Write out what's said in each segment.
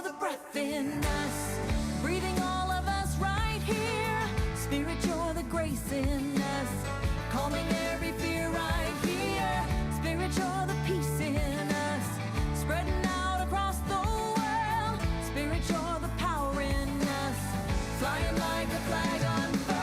the breath in us, breathing all of us right here. Spirit, you're the grace in us, calming every fear right here. Spirit, you're the peace in us, spreading out across the world. Spirit, you're the power in us, flying like a flag unfurled.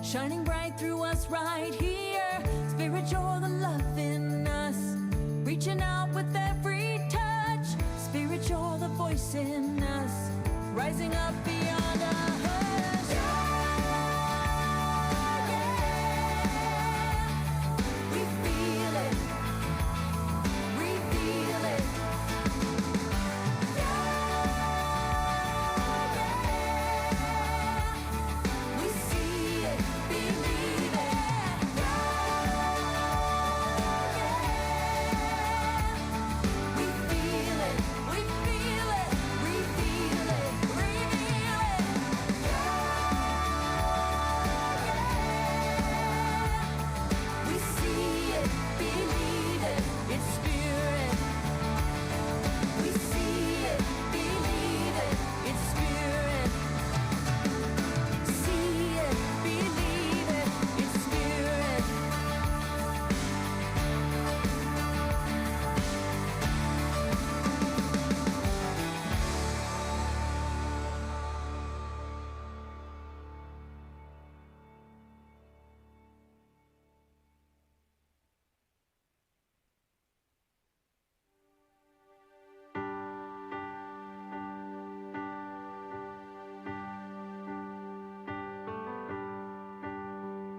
Shining bright through us right here. Spirit, you're the love in us, reaching out with every touch. Spirit, you're the voice in us, rising up beyond a hush. Yeah. We feel it, reveal it.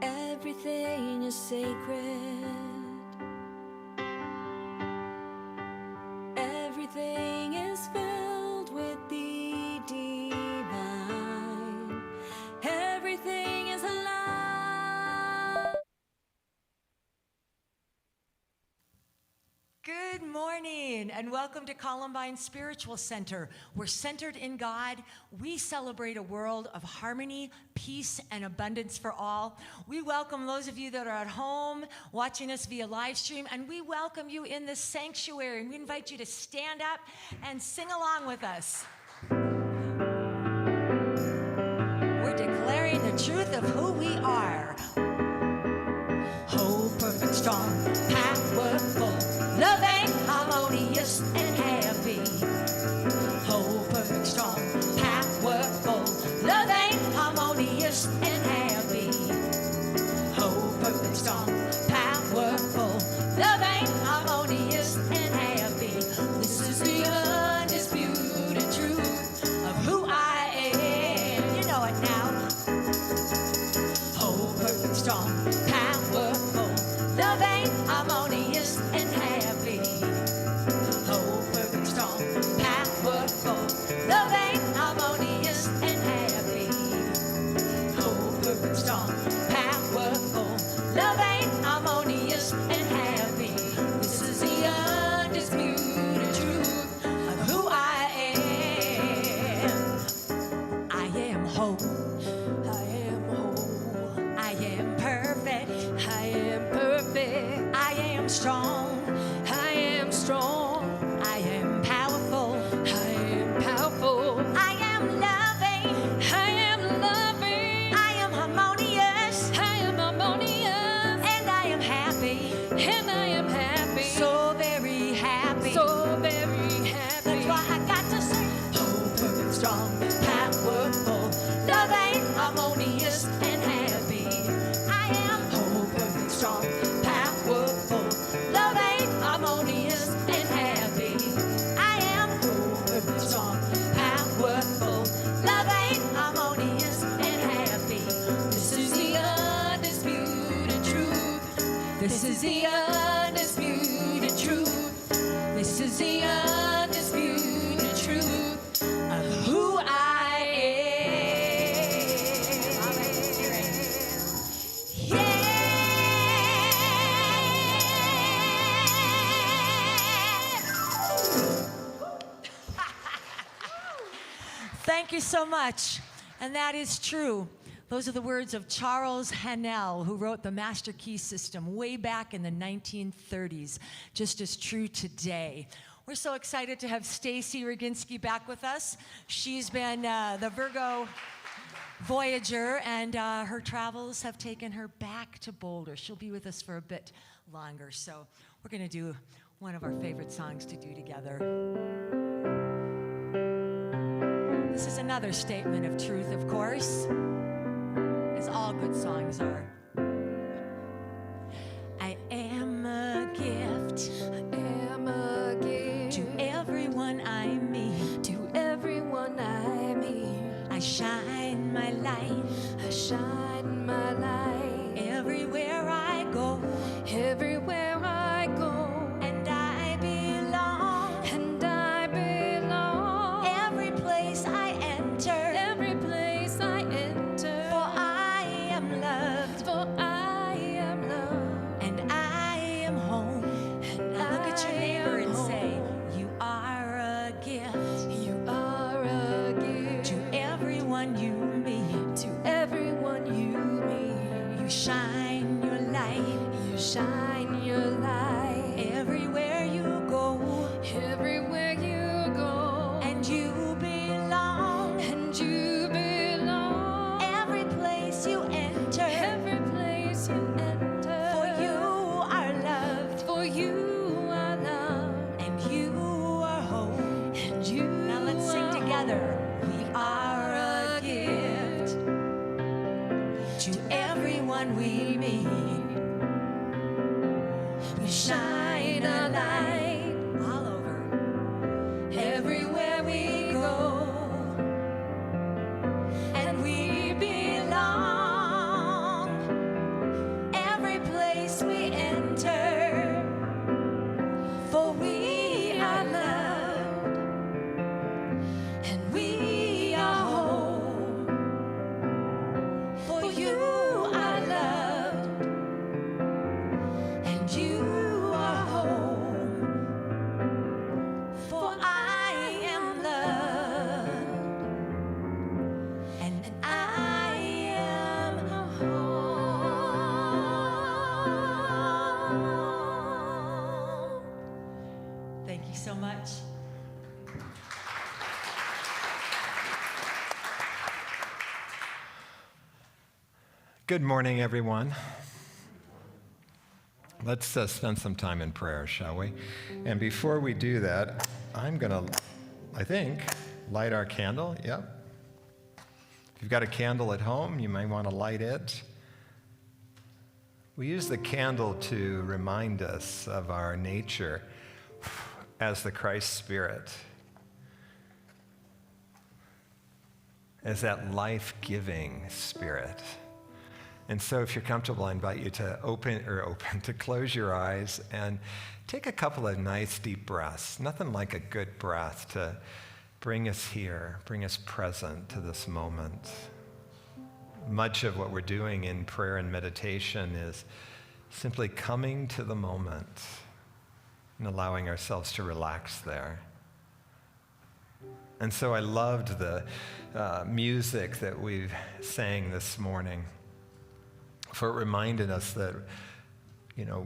Everything is sacred. Everything is filled with the divine. Everything is alive. Good morning and welcome to Columbine Spiritual Center. We're centered in God. We celebrate a world of harmony, peace, and abundance for all. We welcome those of you that are at home watching us via live stream, and we welcome you in the sanctuary, and we invite you to stand up and sing along with us. We're declaring the truth of who we are. Whole, perfect, strong, powerful, loving, harmonious, and happy. Whole, perfect, strong, powerful, loving, harmonious, and happy. Whole, perfect, strong, powerful, loving, harmonious, and happy. This is the undisputed truth of who I am. You know it now. Whole, perfect, strong, powerful, loving, harmonious, and happy. Whole, perfect, strong, powerful, loving, harmonious, and happy. Whole, perfect, strong, powerful, loving, harmonious, and happy. This is the undisputed truth of who I am. I am whole. I am whole. I am perfect. I am perfect. I am strong. I am strong. I am powerful. I am powerful. I am loving. I am loving. I am harmonious. I am harmonious. And I am happy. And I am happy. So very happy. So very happy. That's why I got to say, whole, perfect, strong, powerful, loving, harmonious, and happy. I am whole, perfect, strong, powerful, is the undisputed truth. This is the undisputed truth of who I am. All right, let's hear it. Yeah. Thank you so much. And that is true. Those are the words of Charles Hanel, who wrote the Master Key System way back in the 1930s, just as true today. We're so excited to have Stacy Roginski back with us. She's been the Virgo Voyager, and her travels have taken her back to Boulder. She'll be with us for a bit longer, so we're going to do one of our favorite songs to do together. This is another statement of truth, of course, as all good songs are. I am a gift. I am a gift to everyone I meet. to everyone I meet. I shine my light I shine my light everywhere I go, everywhere I go, and I belong and I belong every place I enter. every place I enter. For I am loved For I am loved, and I am home. and Now look at your I neighbor am and home. say, you are a gift You are a gift to everyone you meet. to everyone you meet. You shine your light You shine your light everywhere you go, everywhere you go, and you belong and you belong every place you enter. every place you enter. For you are loved For you are loved, and you are home. and you Now let's sing are together. home. We are a gift to everyone we meet. We shine a light All over. everywhere we go, And we belong every place we enter. For we are loved and we are home. For you are loved and you are home. For I am loved and I am home. Thank you so much. Good morning, everyone. Let's spend some time in prayer, shall we? And before we do that, I'm going to, I think, light our candle. Yep. If you've got a candle at home, you may want to light it. We use the candle to remind us of our nature as the Christ Spirit, as that life-giving Spirit. And so if you're comfortable, I invite you to to close your eyes and take a couple of nice deep breaths. Nothing like a good breath to bring us here, bring us present to this moment. Much of what we're doing in prayer and meditation is simply coming to the moment and allowing ourselves to relax there. And so I loved the music that we sang this morning, for it reminded us that,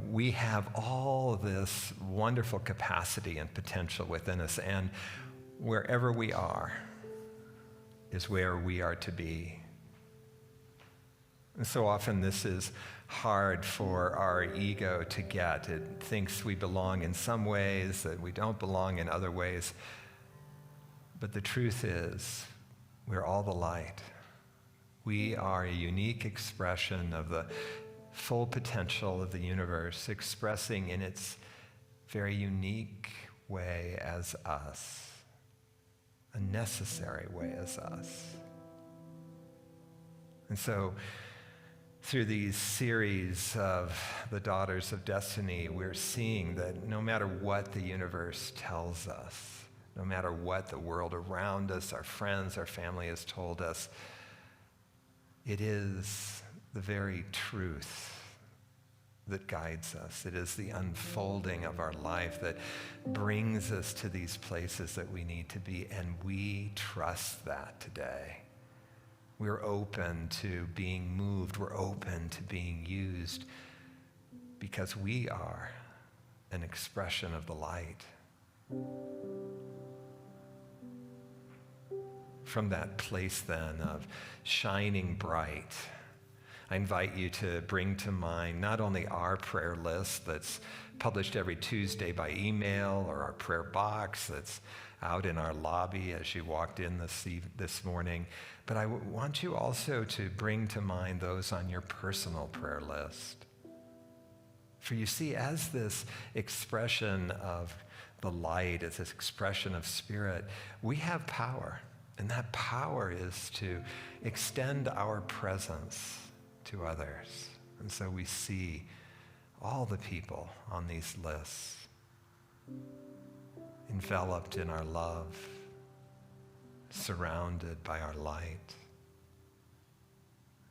we have all this wonderful capacity and potential within us, and wherever we are is where we are to be. And so often this is hard for our ego to get. It thinks we belong in some ways, that we don't belong in other ways. But the truth is, we're all the light. We are a unique expression of the full potential of the universe, expressing in its very unique way as us, a necessary way as us. And so Through these series of the Daughters of Destiny, we're seeing that no matter what the universe tells us, no matter what the world around us, our friends, our family has told us, it is the very truth that guides us. It is the unfolding of our life that brings us to these places that we need to be, and we trust that today. We're open to being moved. We're open to being used because we are an expression of the light. From that place then of shining bright, I invite you to bring to mind not only our prayer list that's published every Tuesday by email, or our prayer box that's out in our lobby as you walked in this morning, but I want you also to bring to mind those on your personal prayer list. For you see, as this expression of the light, as this expression of spirit, we have power, and that power is to extend our presence to others. And so we see all the people on these lists enveloped in our love, surrounded by our light,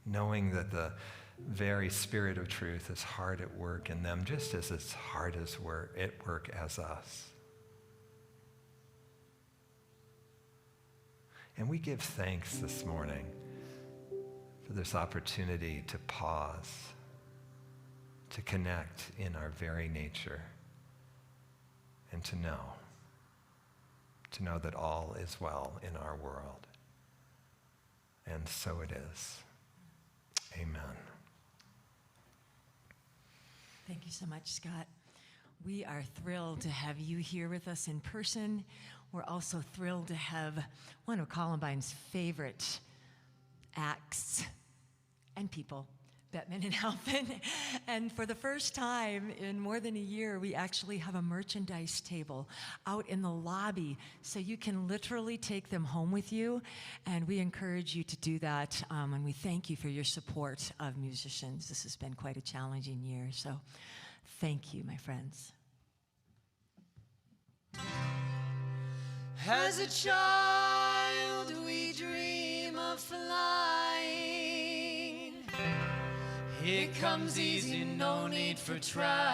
knowing that the very Spirit of truth is hard at work in them, just as it's hard at work as us. And we give thanks this morning for this opportunity to pause, to connect in our very nature, and to know that all is well in our world. And so it is. Amen. Thank you so much, Scott. We are thrilled to have you here with us in person. We're also thrilled to have one of Columbine's favorite acts and people, Bettman and Halpin. And for the first time in more than a year, we actually have a merchandise table out in the lobby, so you can literally take them home with you. And we encourage you to do that. And we thank you for your support of musicians. This has been quite a challenging year, so thank you, my friends. As a child, we dream of flying. It comes easy, no need for trying.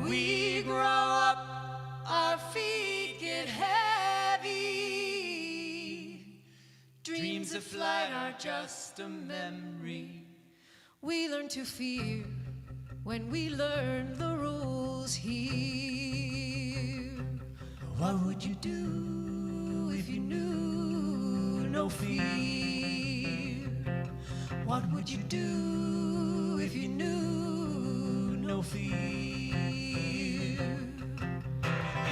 We grow up, our feet get heavy. Dreams of flight are just a memory. We learn to fear when we learn the rules here. What would you do if you knew no fear? What would you do if you knew no fear?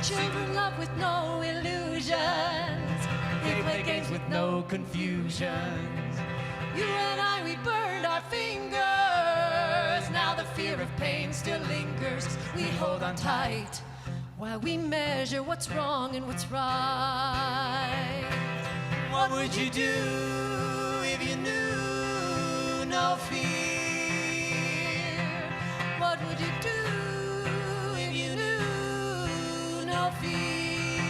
Children love with no illusions. They play games with no confusions. You and I, we burned our fingers. Now the fear of pain still lingers. We hold on tight while we measure what's wrong and what's right. What would you do if you knew no fear? What would you do if you knew no fear?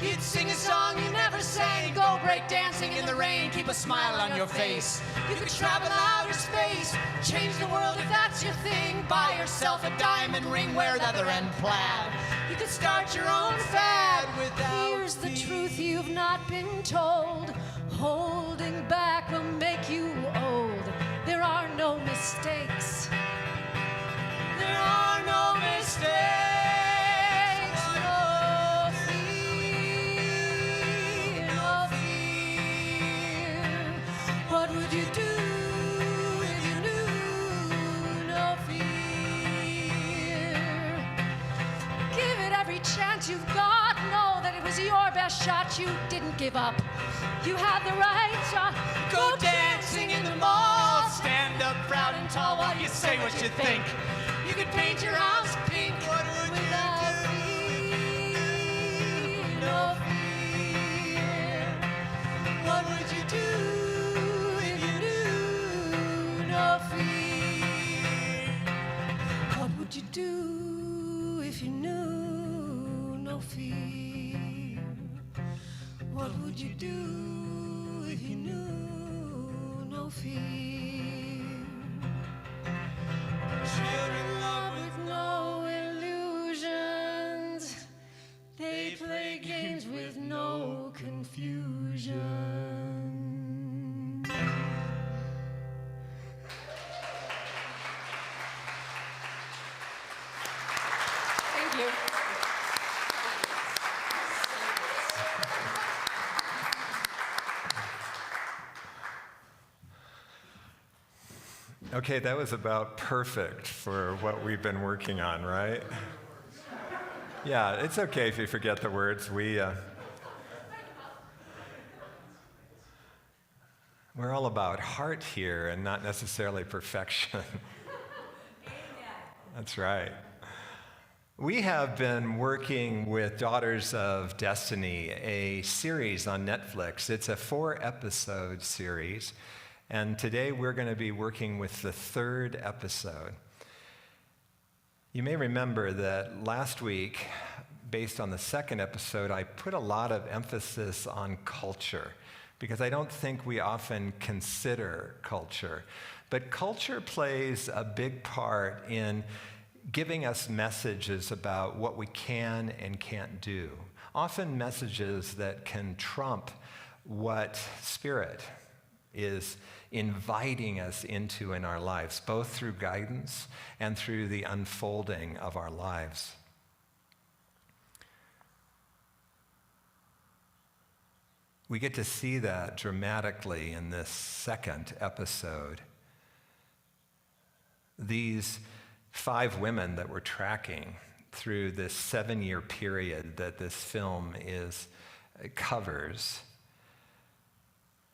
You'd sing a song you never sang, go break dancing in the rain, keep a smile on your face. You could travel outer space, change the world if that's your thing. Buy yourself a diamond ring, wear leather and plaid. You could start your own fad without Here's the truth you've not been told. Holding back will make you old. There are no mistakes. There are no mistakes. No fear, no fear. What would you do if you knew no fear? Give it every chance you've got. Know that it was your best shot. You didn't give up. You had the right shot. Go dancing in the mall. Stand up proud and tall while you say what you think. You could paint your house pink. What would you do? No fear. What would you do? would you do if you knew no fear? Children love with no illusions. They play games with no confusion. Thank you. Okay, that was about perfect for what we've been working on, right? Yeah, it's okay if you forget the words. We're all about heart here and not necessarily perfection. That's right. We have been working with Daughters of Destiny, a series on Netflix. It's a 4-episode series, and today we're going to be working with the 3rd episode. You may remember that last week, based on the 2nd episode, I put a lot of emphasis on culture, because I don't think we often consider culture. But culture plays a big part in giving us messages about what we can and can't do, often messages that can trump what Spirit is inviting us into in our lives, both through guidance and through the unfolding of our lives. We get to see that dramatically in this 2nd episode. These 5 women that we're tracking through this 7-year period that this film covers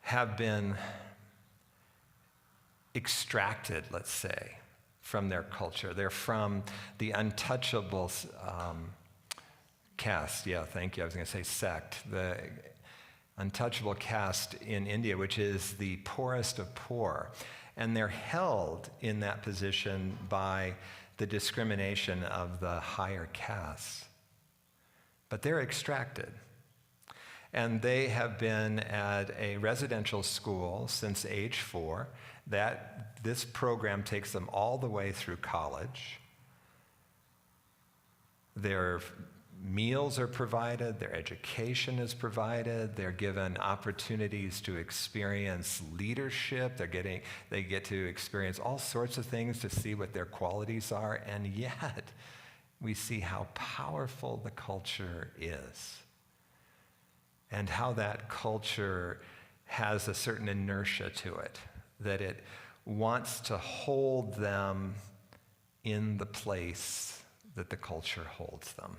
have been extracted, let's say, from their culture. They're from the untouchable caste. Yeah, thank you. I was going to say sect. The untouchable caste in India, which is the poorest of poor. And they're held in that position by the discrimination of the higher castes. But they're extracted. And they have been at a residential school since age 4. This program takes them all the way through college. Their meals are provided, their education is provided, they're given opportunities to experience leadership, they get to experience all sorts of things to see what their qualities are, and yet we see how powerful the culture is and how that culture has a certain inertia to it, that it wants to hold them in the place that the culture holds them.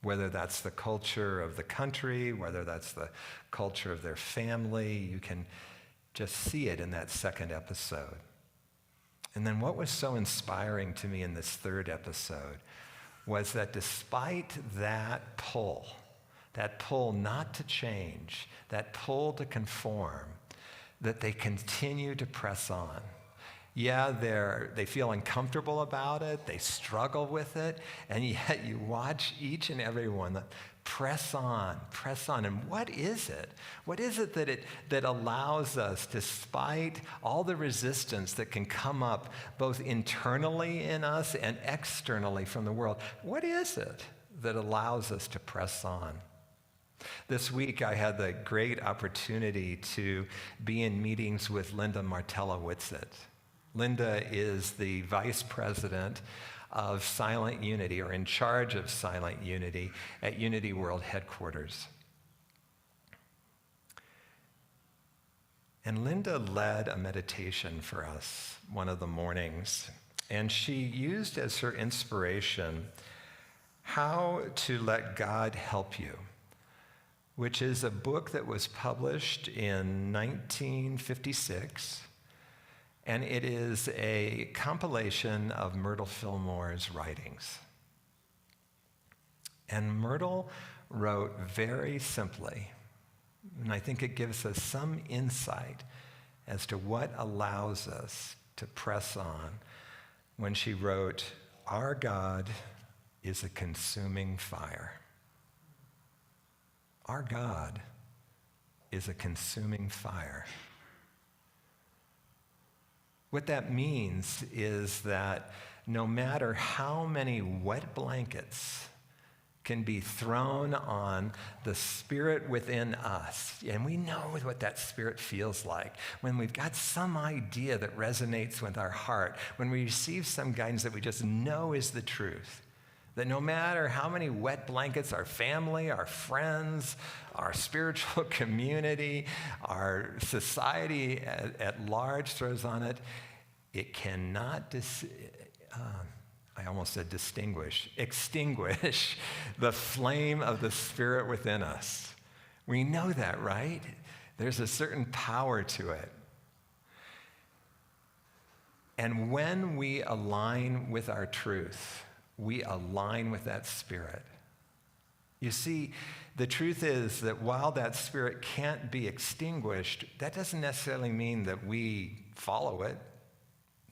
Whether that's the culture of the country, whether that's the culture of their family, you can just see it in that 2nd episode. And then what was so inspiring to me in this 3rd episode was that despite that pull not to change, that pull to conform, that they continue to press on. Yeah, they feel uncomfortable about it, they struggle with it, and yet you watch each and every one that press on. And what is it? What is it that allows us, despite all the resistance that can come up both internally in us and externally from the world, what is it that allows us to press on? This week, I had the great opportunity to be in meetings with Linda Martella-Whitsitt. Linda is the vice president of Silent Unity, or in charge of Silent Unity at Unity World Headquarters. And Linda led a meditation for us one of the mornings, and she used as her inspiration How to Let God Help You, which is a book that was published in 1956. And it is a compilation of Myrtle Fillmore's writings. And Myrtle wrote very simply, and I think it gives us some insight as to what allows us to press on when she wrote, "Our God is a consuming fire. Our God is a consuming fire. What that means is that no matter how many wet blankets can be thrown on the spirit within us, and we know what that spirit feels like when we've got some idea that resonates with our heart, when we receive some guidance that we just know is the truth, that no matter how many wet blankets our family, our friends, our spiritual community, our society at large throws on it, it cannot extinguish the flame of the Spirit within us. We know that, right? There's a certain power to it. And when we align with our truth, we align with that Spirit. You see, the truth is that while that Spirit can't be extinguished, that doesn't necessarily mean that we follow it,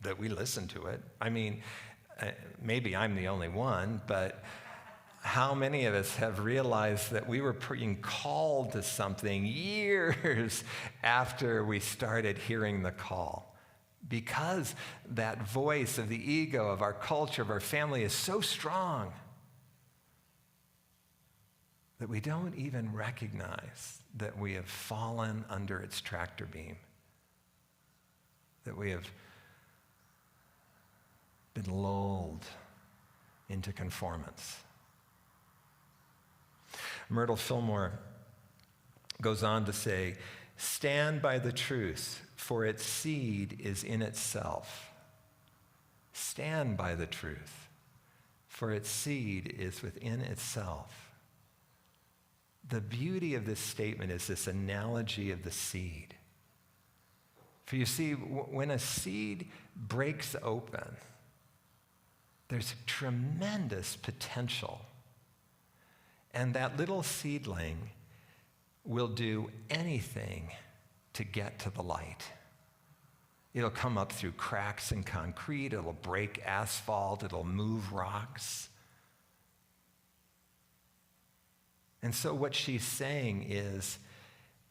that we listen to it. I mean, maybe I'm the only one, but how many of us have realized that we were being called to something years after we started hearing the call? Because that voice of the ego, of our culture, of our family is so strong that we don't even recognize that we have fallen under its tractor beam, that we have been lulled into conformance. Myrtle Fillmore goes on to say, "Stand by the truth, for its seed is in itself." Stand by the truth, for its seed is within itself. The beauty of this statement is this analogy of the seed. For you see, when a seed breaks open, there's tremendous potential. And that little seedling will do anything to get to the light. It'll come up through cracks in concrete, it'll break asphalt, it'll move rocks. And so what she's saying is,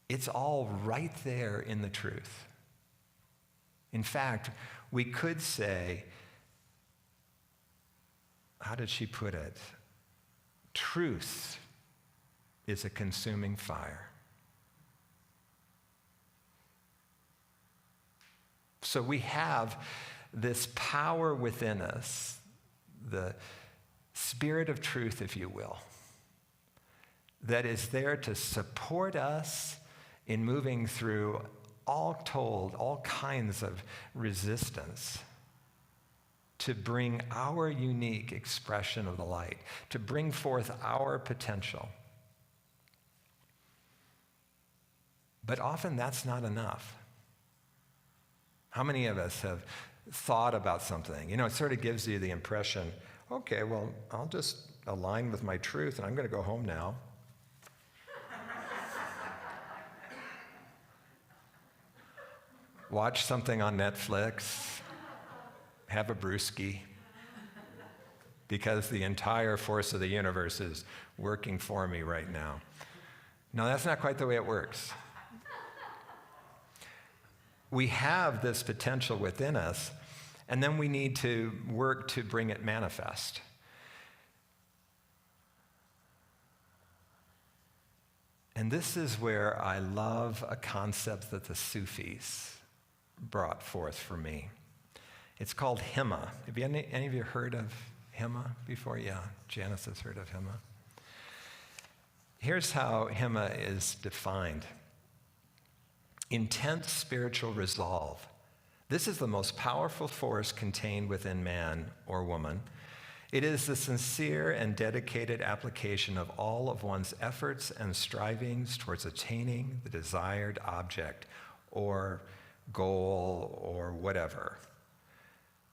it's all right there in the truth. In fact, we could say, how did she put it? Truth is a consuming fire. So we have this power within us, the spirit of truth, if you will, that is there to support us in moving through all kinds of resistance, to bring our unique expression of the light, to bring forth our potential. But often that's not enough. How many of us have thought about something? You know, it sort of gives you the impression, okay, well, I'll just align with my truth and I'm going to go home now. Watch something on Netflix, have a brewski, because the entire force of the universe is working for me right now. No, that's not quite the way it works. We have this potential within us, and then we need to work to bring it manifest. And this is where I love a concept that the Sufis brought forth for me. It's called Hema. Have you, any of you heard of Hema before? Yeah, Janice has heard of Hema. Here's how Hema is defined. Intense spiritual resolve. This is the most powerful force contained within man or woman. It is the sincere and dedicated application of all of one's efforts and strivings towards attaining the desired object or goal or whatever.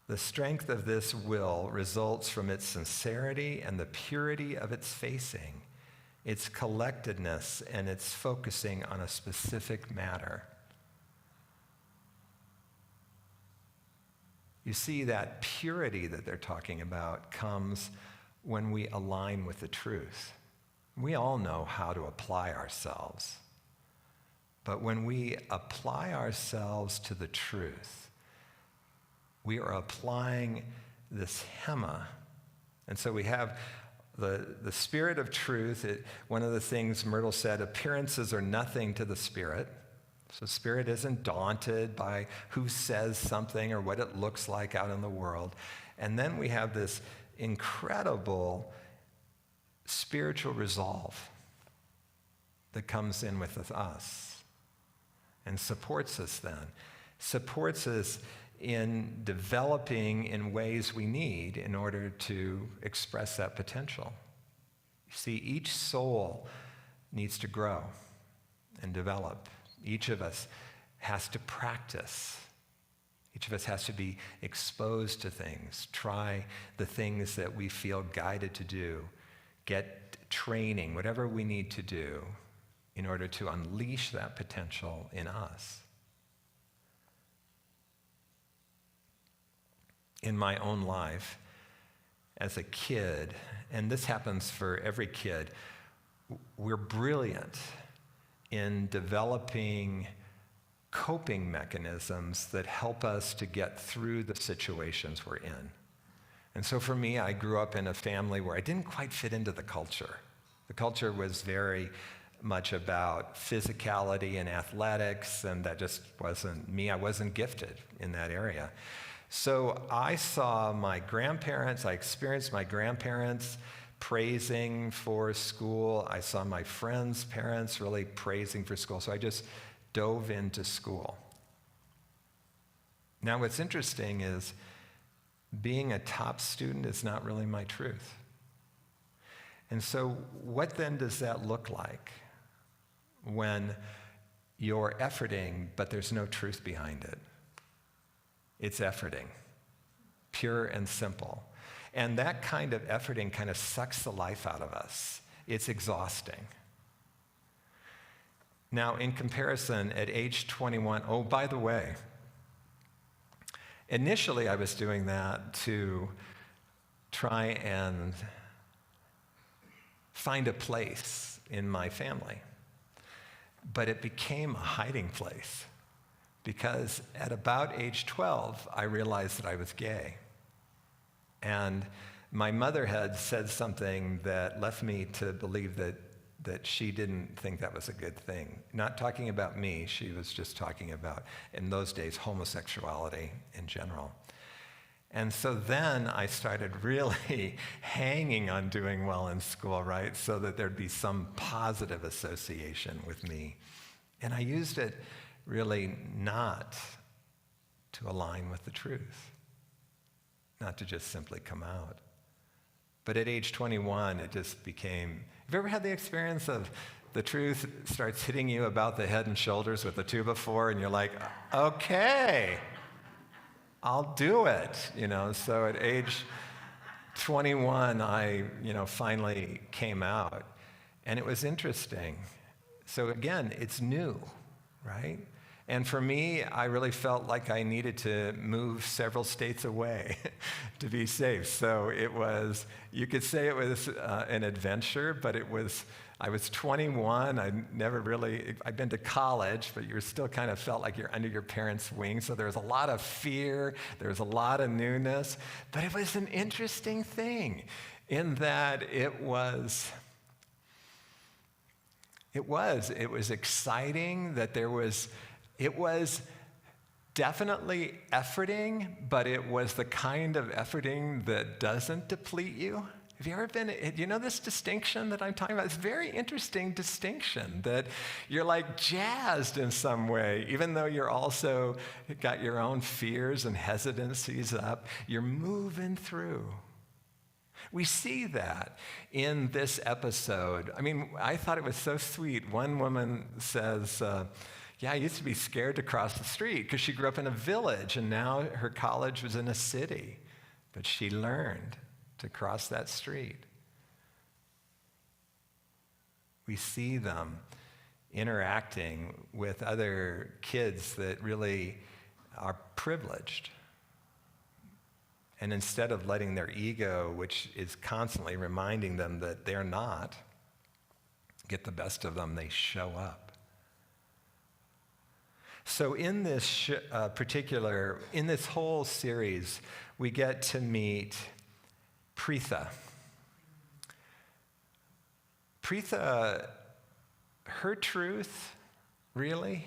The strength of this will results from its sincerity and the purity of its facing, its collectedness, and its focusing on a specific matter. You see, that purity that they're talking about comes when we align with the truth. We all know how to apply ourselves. But when we apply ourselves to the truth, we are applying this hema. And so we have the spirit of truth. One of the things Myrtle said, appearances are nothing to the spirit. So spirit isn't daunted by who says something or what it looks like out in the world. And then we have this incredible spiritual resolve that comes in with us and supports us then. Supports us in developing in ways we need in order to express that potential. You see, each soul needs to grow and develop. Each of us has to practice. Each of us has to be exposed to things, try the things that we feel guided to do, get training, whatever we need to do in order to unleash that potential in us. In my own life, as a kid, and this happens for every kid, we're brilliant in developing coping mechanisms that help us to get through the situations we're in. And so for me, I grew up in a family where I didn't quite fit into the culture. The culture was very much about physicality and athletics, and that just wasn't me. I wasn't gifted in that area. So I saw my grandparents, I experienced my grandparents praising for school. I saw my friends' parents really praising for school. So I just dove into school. Now what's interesting is being a top student is not really my truth. And so what then does that look like when you're efforting, but there's no truth behind it? It's efforting, pure and simple. And that kind of efforting kind of sucks the life out of us. It's exhausting. Now, in comparison, at age 21, oh, by the way, initially I was doing that to try and find a place in my family. But it became a hiding place because at about age 12, I realized that I was gay. And my mother had said something that left me to believe that she didn't think that was a good thing. Not talking about me, she was just talking about, in those days, homosexuality in general. And so then I started really hanging on doing well in school, right? So that there'd be some positive association with me. And I used it really not to align with the truth, not to just simply come out. But at age 21, it just became, have you ever had the experience of the truth starts hitting you about the head and shoulders with a 2x4 and you're like, okay, I'll do it, So at age 21, I, finally came out. And it was interesting. So again, it's new, right? And for me, I really felt like I needed to move several states away to be safe. So it was, you could say it was an adventure, but I was 21. I'd been to college, but you still kind of felt like you're under your parents' wing. So there was a lot of fear. There was a lot of newness. But it was an interesting thing in that it was exciting, that it was definitely efforting, but it was the kind of efforting that doesn't deplete you. Have you ever been, this distinction that I'm talking about? It's a very interesting distinction that you're like jazzed in some way, even though you're also got your own fears and hesitancies up, you're moving through. We see that in this episode. I mean, I thought it was so sweet. One woman says, I used to be scared to cross the street because she grew up in a village and now her college was in a city. But she learned to cross that street. We see them interacting with other kids that really are privileged. And instead of letting their ego, which is constantly reminding them that they're not, get the best of them, they show up. So in this in this whole series, we get to meet Preetha. Preetha, her truth, really,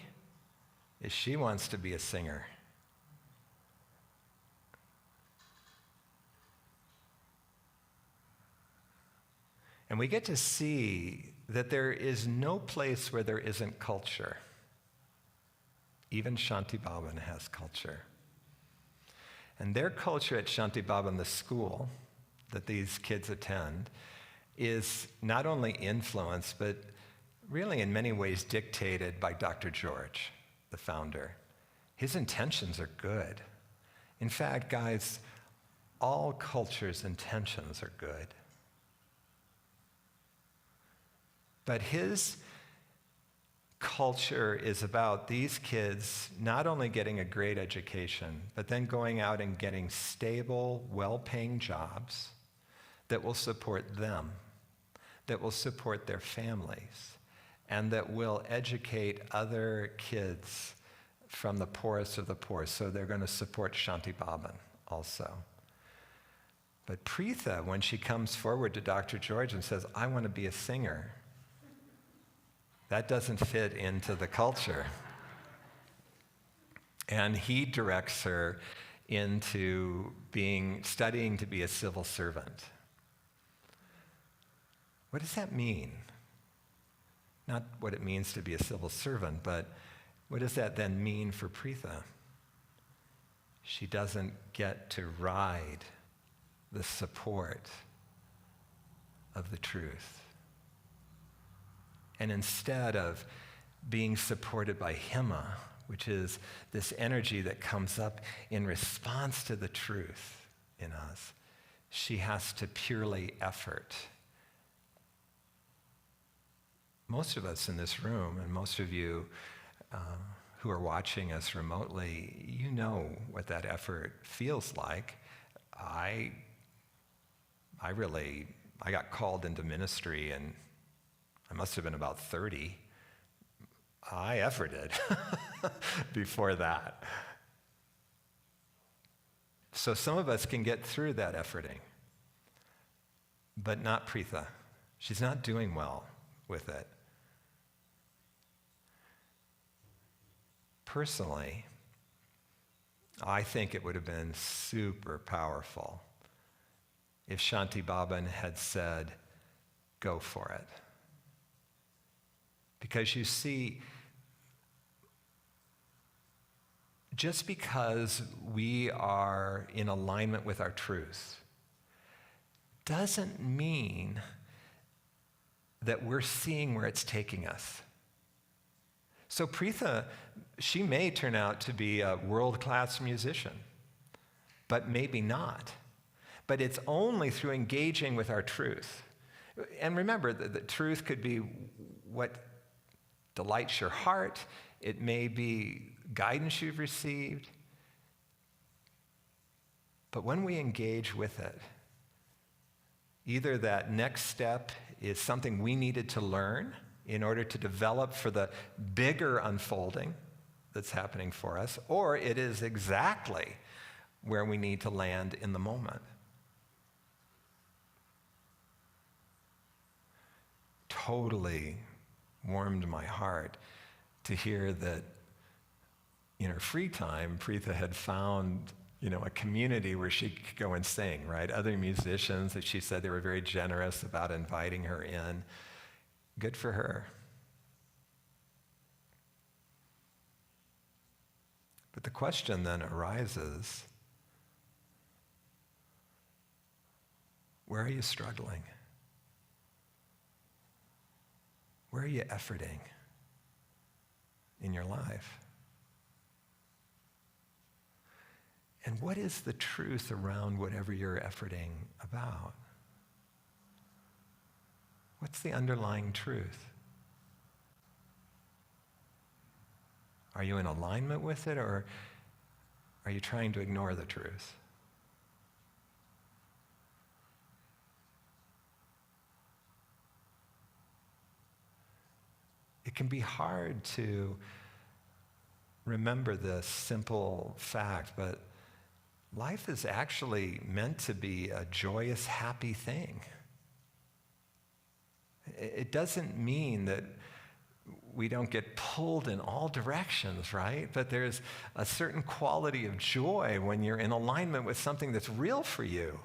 is she wants to be a singer. And we get to see that there is no place where there isn't culture. Even Shanti Bhavan has culture. And their culture at Shanti Bhavan, the school that these kids attend, is not only influenced, but really in many ways dictated by Dr. George, the founder. His intentions are good. In fact, guys, all cultures' intentions are good. But his culture is about these kids not only getting a great education, but then going out and getting stable, well-paying jobs that will support them, that will support their families, and that will educate other kids from the poorest of the poor. So they're going to support Shanti Bhavan also. But Preetha, when she comes forward to Dr. George and says, I want to be a singer, that doesn't fit into the culture. And he directs her into studying to be a civil servant. What does that mean? Not what it means to be a civil servant, but what does that then mean for Preetha? She doesn't get to ride the support of the truth. And instead of being supported by Hima, which is this energy that comes up in response to the truth in us, she has to purely effort. Most of us in this room, and most of you who are watching us remotely, you know what that effort feels like. I got called into ministry, and I must have been about 30. I efforted before that. So some of us can get through that efforting, but not Preetha. She's not doing well with it. Personally, I think it would have been super powerful if Shanti Bhavan had said, go for it. Because you see, just because we are in alignment with our truth doesn't mean that we're seeing where it's taking us. So Preetha, she may turn out to be a world-class musician, but maybe not. But it's only through engaging with our truth. And remember, the truth could be what delights your heart. It may be guidance you've received. But when we engage with it, either that next step is something we needed to learn in order to develop for the bigger unfolding that's happening for us, or it is exactly where we need to land in the moment. Totally warmed my heart to hear that in her free time, Preetha had found, a community where she could go and sing, right? Other musicians that she said they were very generous about inviting her in. Good for her. But the question then arises, where are you struggling? Where are you efforting in your life? And what is the truth around whatever you're efforting about? What's the underlying truth? Are you in alignment with it, or are you trying to ignore the truth? It can be hard to remember this simple fact, but life is actually meant to be a joyous, happy thing. It doesn't mean that we don't get pulled in all directions, right? But there's a certain quality of joy when you're in alignment with something that's real for you.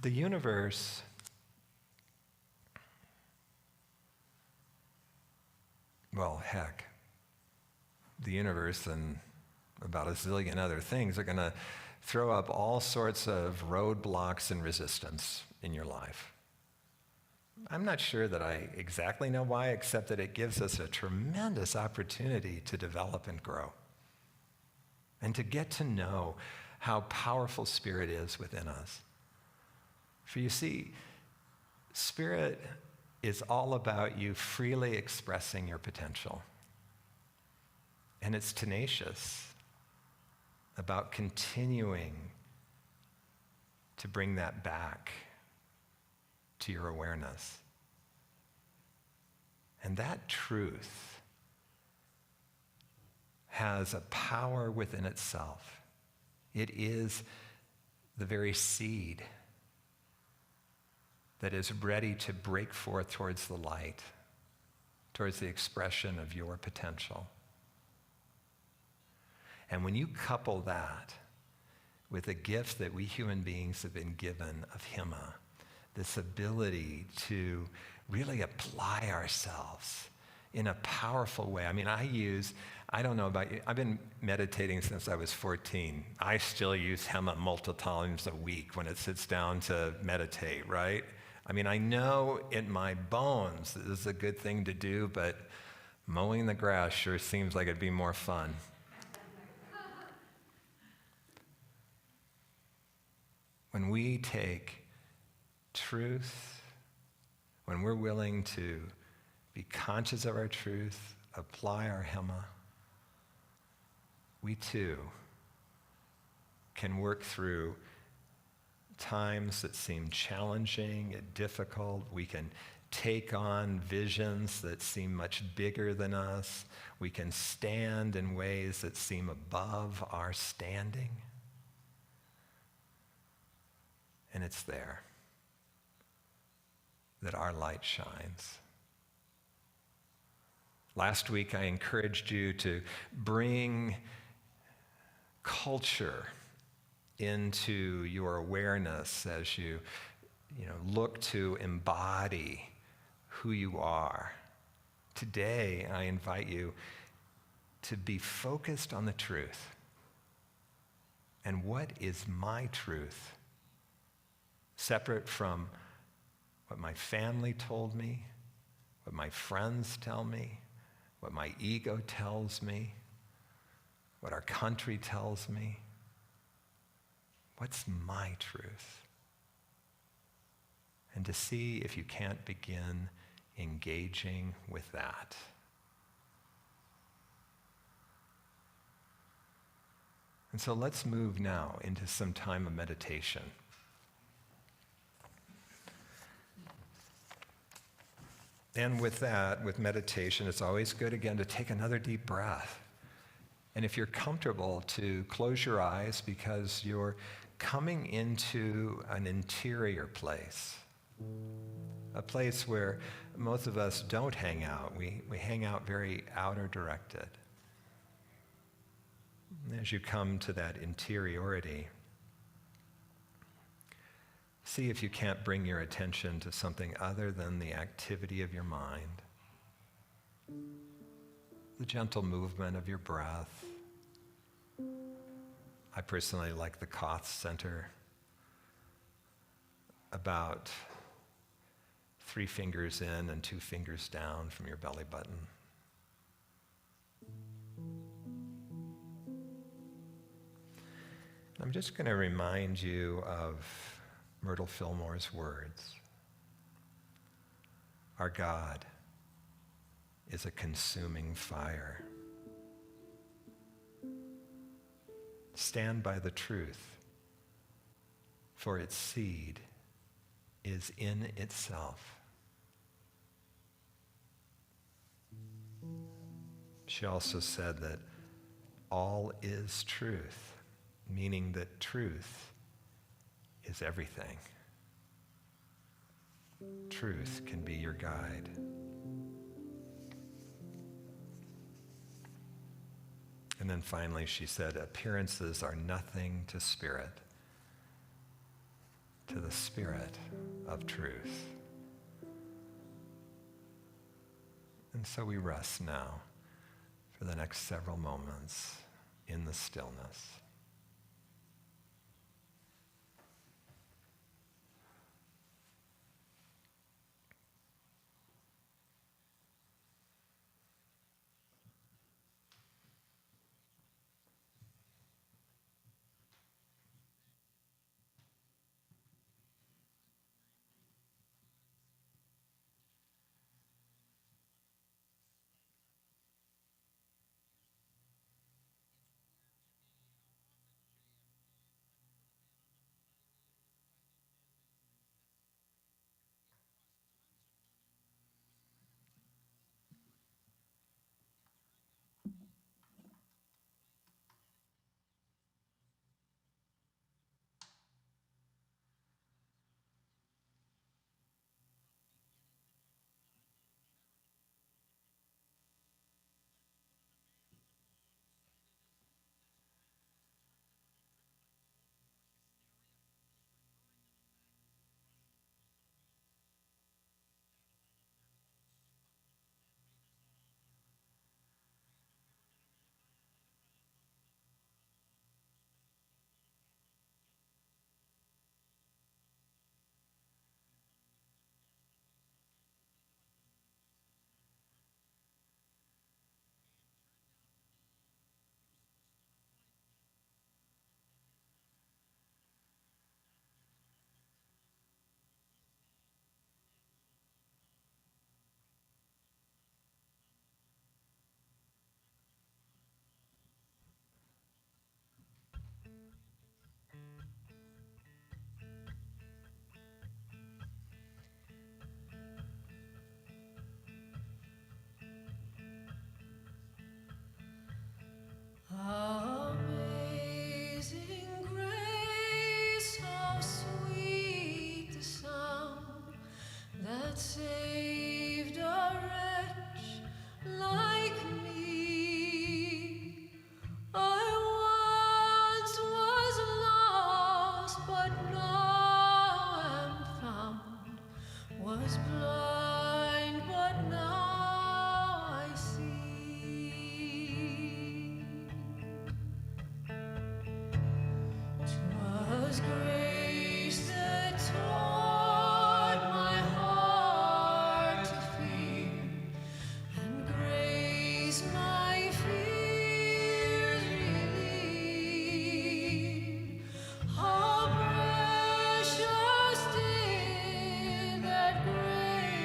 The universe well, heck, the universe and about a zillion other things are going to throw up all sorts of roadblocks and resistance in your life. I'm not sure that I exactly know why, except that it gives us a tremendous opportunity to develop and grow and to get to know how powerful Spirit is within us. For you see, Spirit is all about you freely expressing your potential. And it's tenacious about continuing to bring that back to your awareness. And that truth has a power within itself. It is the very seed that is ready to break forth towards the light, towards the expression of your potential. And when you couple that with a gift that we human beings have been given of Hema, this ability to really apply ourselves in a powerful way. I mean, I don't know about you, I've been meditating since I was 14. I still use Hema multiple times a week when it sits down to meditate, right? I mean, I know in my bones that this is a good thing to do, but mowing the grass sure seems like it'd be more fun. When we take truth, when we're willing to be conscious of our truth, apply our Hema, we too can work through times that seem challenging and difficult. We can take on visions that seem much bigger than us. We can stand in ways that seem above our standing. And it's there that our light shines. Last week, I encouraged you to bring culture into your awareness as you look to embody who you are. Today, I invite you to be focused on the truth. And what is my truth? Separate from what my family told me, what my friends tell me, what my ego tells me, what our country tells me. What's my truth? And to see if you can't begin engaging with that. And so let's move now into some time of meditation. And with that, with meditation, it's always good, again, to take another deep breath. And if you're comfortable, to close your eyes, because you're coming into an interior place, a place where most of us don't hang out. We hang out very outer directed. And as you come to that interiority, see if you can't bring your attention to something other than the activity of your mind, the gentle movement of your breath. I personally like the Koth center, about 3 fingers in and 2 fingers down from your belly button. I'm just going to remind you of Myrtle Fillmore's words. Our God is a consuming fire. Stand by the truth for its seed is in itself. She also said that all is truth, meaning that truth is everything. Truth can be your guide. And then finally she said, appearances are nothing to spirit, to the spirit of truth. And so we rest now for the next several moments in the stillness. Amazing grace, how sweet the sound that saved a wretch like me. I once was lost, but now am found, was blind, but now I see. 'Twas grace that taught my heart to fear, and grace my fears relieved. How precious did that grace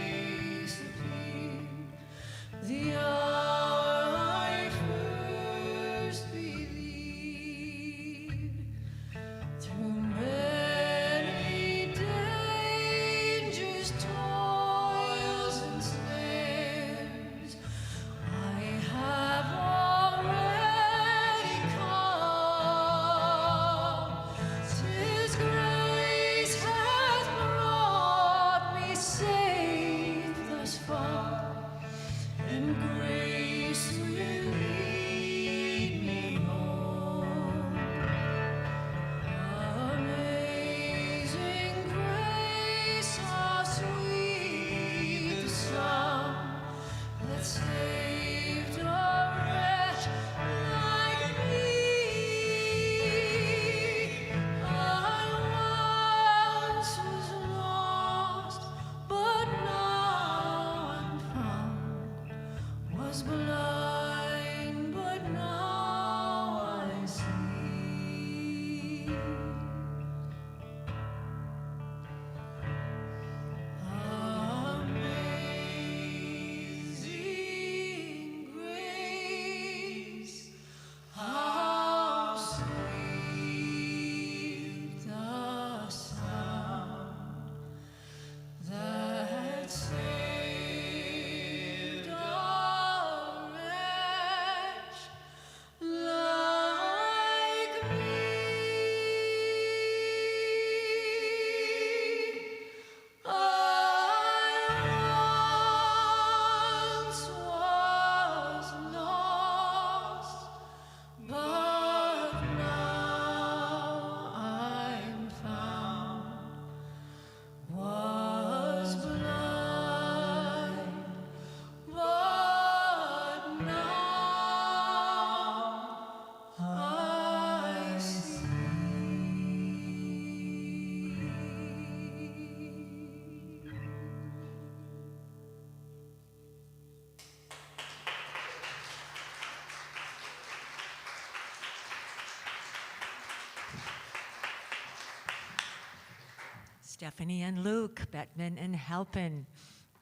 Stephanie and Luke, Bettman and Halpin.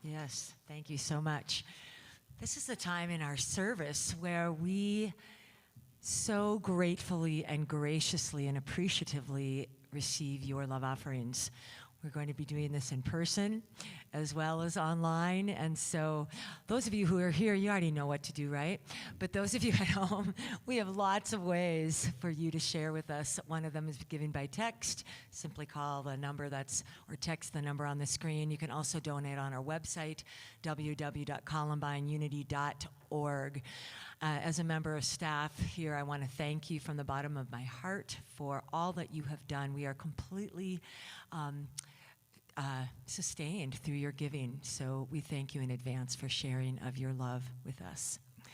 Yes, thank you so much. This is the time in our service where we so gratefully and graciously and appreciatively receive your love offerings. We're going to be doing this in person as well as online. And so those of you who are here, you already know what to do, right? But those of you at home, we have lots of ways for you to share with us. One of them is giving by text. Simply call the number or text the number on the screen. You can also donate on our website, www.columbineunity.org. As a member of staff here, I want to thank you from the bottom of my heart for all that you have done. We are completely sustained through your giving. So we thank you in advance for sharing of your love with us. I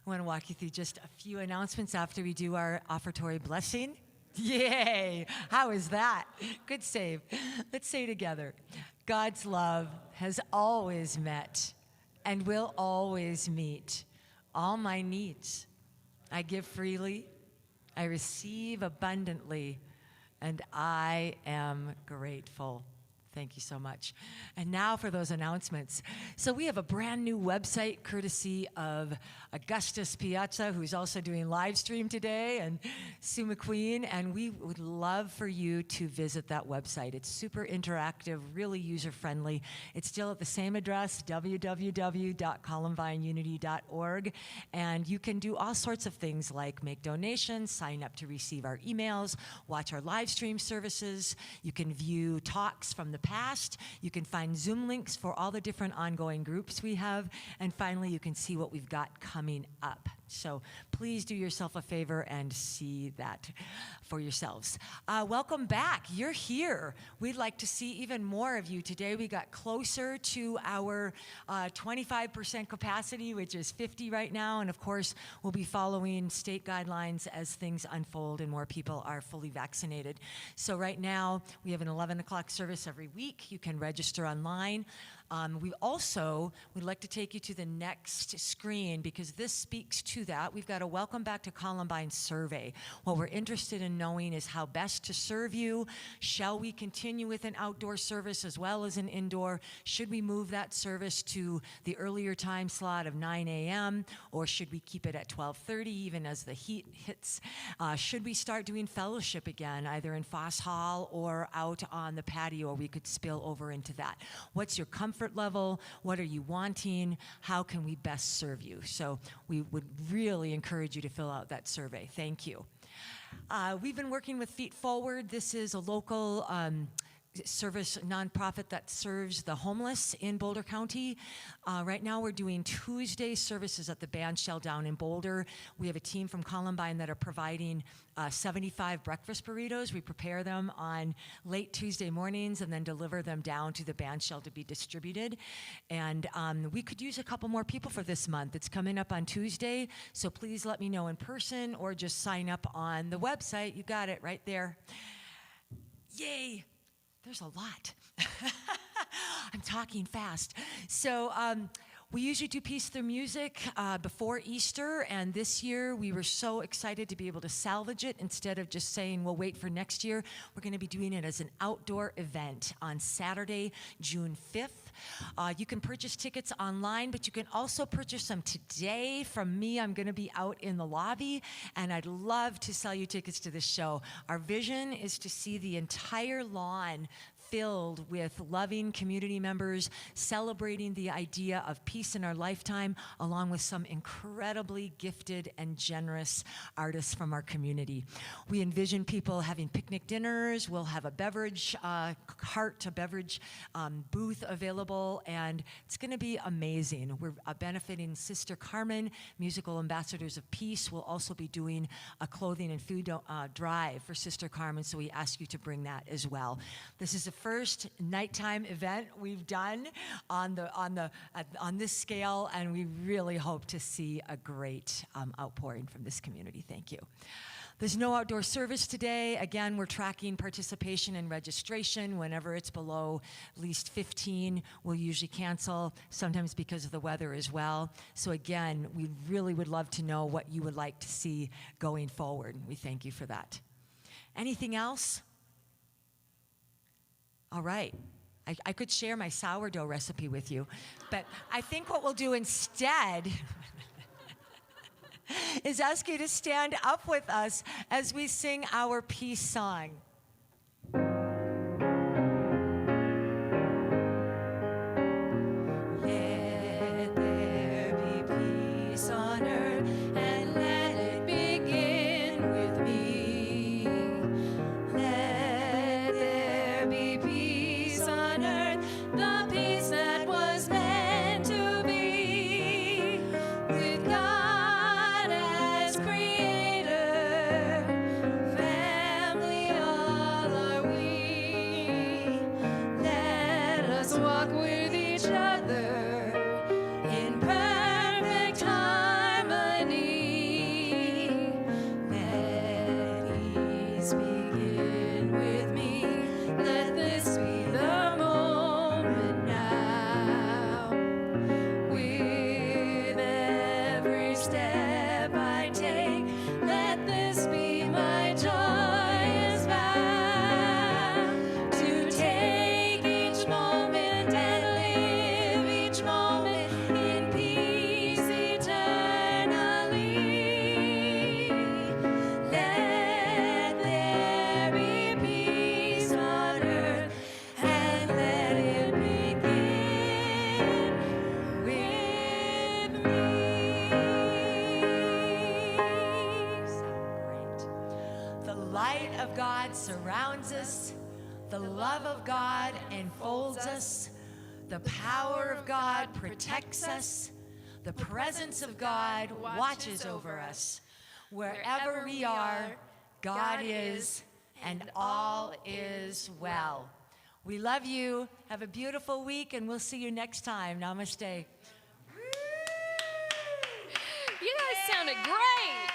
want to walk you through just a few announcements after we do our offertory blessing. Yay! How is that? Good save. Let's say together. God's love has always met and will always meet all my needs. I give freely, I receive abundantly, and I am grateful. Thank you so much. And now for those announcements. So we have a brand new website courtesy of Augustus Piazza, who's also doing live stream today, and Sue McQueen, and we would love for you to visit that website. It's super interactive, really user-friendly. It's still at the same address, www.columbineunity.org, and you can do all sorts of things like make donations, sign up to receive our emails, watch our live stream services. You can view talks from the past. You can find Zoom links for all the different ongoing groups we have. And finally, you can see what we've got coming up. So please do yourself a favor and see that for yourselves. Welcome back. You're here. We'd like to see even more of you. Today we got closer to our 25% capacity, which is 50 right now. And of course, we'll be following state guidelines as things unfold and more people are fully vaccinated. So right now, we have an 11 o'clock service every week. You can register online. We also would like to take you to the next screen because this speaks to that. We've got a Welcome Back to Columbine survey. What we're interested in knowing is how best to serve you. Shall we continue with an outdoor service as well as an indoor? Should we move that service to the earlier time slot of 9 a.m. or should we keep it at 12:30 even as the heat hits? Should we start doing fellowship again, either in Foss Hall or out on the patio, or we could spill over into that? What's your comfort level? What are you wanting? How can we best serve you? So we would really encourage you to fill out that survey. Thank you. We've been working with Feet Forward. This is a local service nonprofit that serves the homeless in Boulder County. Right now we're doing Tuesday services at the band shell down in Boulder. We have a team from Columbine that are providing 75 breakfast burritos. We prepare them on late Tuesday mornings and then deliver them down to the band shell to be distributed. And we could use a couple more people for this month. It's coming up on Tuesday, so please let me know in person or just sign up on the website. You got it right there. Yay! There's a lot. I'm talking fast. So we usually do Peace Through Music before Easter, and this year we were so excited to be able to salvage it instead of just saying we'll wait for next year. We're going to be doing it as an outdoor event on Saturday, June 5th. You can purchase tickets online, but you can also purchase them today from me. I'm going to be out in the lobby, and I'd love to sell you tickets to this show. Our vision is to see the entire lawn filled with loving community members celebrating the idea of peace in our lifetime, along with some incredibly gifted and generous artists from our community. We envision people having picnic dinners. We'll have a beverage cart, a beverage booth available, and it's going to be amazing. We're benefiting Sister Carmen, Musical Ambassadors of Peace. We'll also be doing a clothing and food drive for Sister Carmen, so we ask you to bring that as well. This is the first nighttime event we've done on this scale, and we really hope to see a great outpouring from this community. Thank you. There's no outdoor service today. Again, we're tracking participation and registration. Whenever it's below at least 15, we'll usually cancel, sometimes because of the weather as well. So again, we really would love to know what you would like to see going forward. We thank you for that. Anything else? All right. I could share my sourdough recipe with you, but I think what we'll do instead is ask you to stand up with us as we sing our peace song. Let there be peace on earth, and let it begin with me. Let there be peace on earth, the peace that was meant to be, with God as creator, family all are we. Let us walk with each other in perfect harmony. Let ease begin with me. Let this be the moment now. With every step I take, let this be my joyous vow, to take each moment and live each moment in peace eternally. Let there be peace on earth, and let it begin with me. So great. The light of God surrounds us. The love of God enfolds us. The power of God protects us. The presence of God watches over us. Wherever we are, God is, and all is well. We love you. Have a beautiful week, and we'll see you next time. Namaste. You guys sounded great.